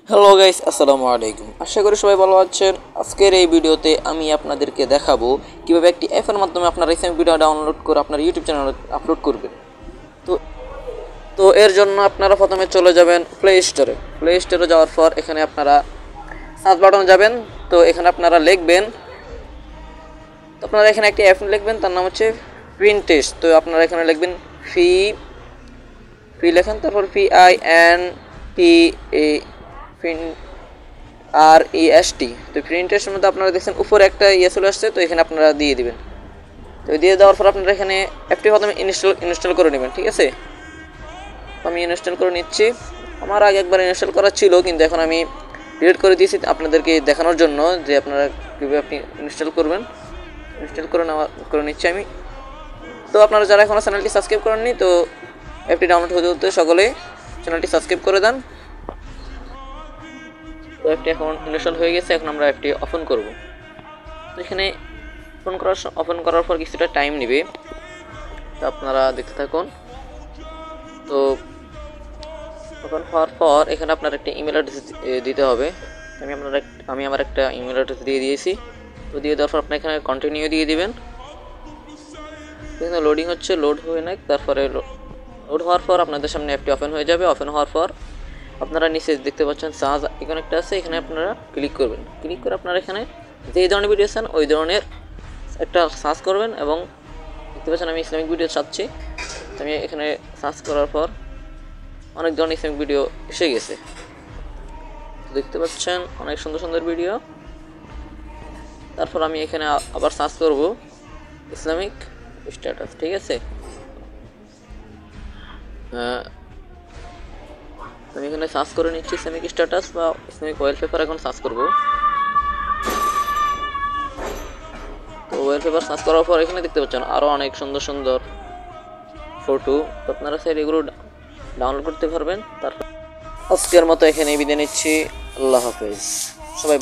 Hello guys, আসসালামু আলাইকুম। আশা করি সবাই ভালো আছেন। আজকের এই ভিডিওতে আমি আপনাদেরকে দেখাবো কিভাবে একটি অ্যাপের মাধ্যমে আপনারা ইসলামিক ভিডিও ডাউনলোড করে আপনার ইউটিউব চ্যানেলে আপলোড করবেন। তো তো এর জন্য আপনারা প্রথমে চলে যাবেন প্লে স্টোরে যাওয়ার পর এখানে আপনারা সার্চ বাটনে যাবেন। তো এখানে আপনারা লিখবেন, তো আপনারা এখানে একটি অ্যাপ লিখবেন, তার নাম হচ্ছে প্রিন্টেস্ট। তো আপনারা এখানে লিখবেন ফি লেখেন, তারপর PINTEST। তো প্রিন্টের মধ্যে আপনারা দেখছেন উপরে একটা চলে আসছে, তো এখানে আপনারা দিয়ে দিবেন। তো দিয়ে দেওয়ার পর আপনারা এখানে অ্যাপটি প্রথমে ইনস্টল করে নেবেন, ঠিক আছে। তো আমি ইনস্টল করে নিচ্ছি। আমার আগে একবার ইনস্টল করা ছিল, কিন্তু এখন আমি ডিলিট করে দিয়েছি আপনাদেরকে দেখানোর জন্য যে আপনারা কীভাবে আপনি ইনস্টল করবেন। ইনস্টল করে নিচ্ছি আমি। তো আপনারা যারা এখনও চ্যানেলটি সাবস্ক্রাইব করেননি, তো অ্যাপটি ডাউনলোড হতে সকলে চ্যানেলটি সাবস্ক্রাইব করে দেন। তো অ্যাপটি এখন ইনস্টল হয়ে গেছে। এখন আমরা অ্যাপটি ওপেন করব। তো এখানে ওপেন করার পর কিছুটা টাইম নেবে, তো আপনারা দেখতে থাকুন। তো ওপেন হওয়ার পর এখানে আপনার একটা ইমেল অ্যাড্রেস দিতে হবে। আমি আমার একটা ইমেল অ্যাড্রেস দিয়ে দিয়েছি। তো দিয়ে দেওয়ার পর আপনি এখানে কন্টিনিউ দিয়ে দিবেন। এখানে লোডিং হচ্ছে, লোড হয়ে নেয়। তারপরে লোড হওয়ার পর আপনাদের সামনে অ্যাপটি ওপেন হয়ে যাবে। ওপেন হওয়ার পর আপনারা নিচে দেখতে পাচ্ছেন সার্চ আইকন একটা আছে, এখানে আপনারা ক্লিক করবেন। ক্লিক করে আপনারা এখানে যে ধরনের ভিডিও চান ওই ধরনের একটা সার্চ করবেন, এবং দেখতে পাচ্ছেন আমি ইসলামিক ভিডিও চাচ্ছি। আমি এখানে সার্চ করার পর অনেক ধরনের ইসলামিক ভিডিও এসে গেছে। দেখতে পাচ্ছেন অনেক সুন্দর সুন্দর ভিডিও। তারপর আমি এখানে আবার সার্চ করব ইসলামিক স্ট্যাটাস, ঠিক আছে। আমি এখানে সার্চ করে নিচ্ছি ইসলামিক স্ট্যাটাস বা ইসলামিক ওয়ালপেপার। এখন সার্চ করব। তো ওয়ালপেপার সার্চ করার পর এখানে দেখতে পাচ্ছেন আরও অনেক সুন্দর সুন্দর ফটো। তো আপনারা চাইলে এগুলো ডাউনলোড করতে পারবেন। তারপর আজকের মতো এখানে বিদায় নিচ্ছি। আল্লাহ হাফেজ। সবাই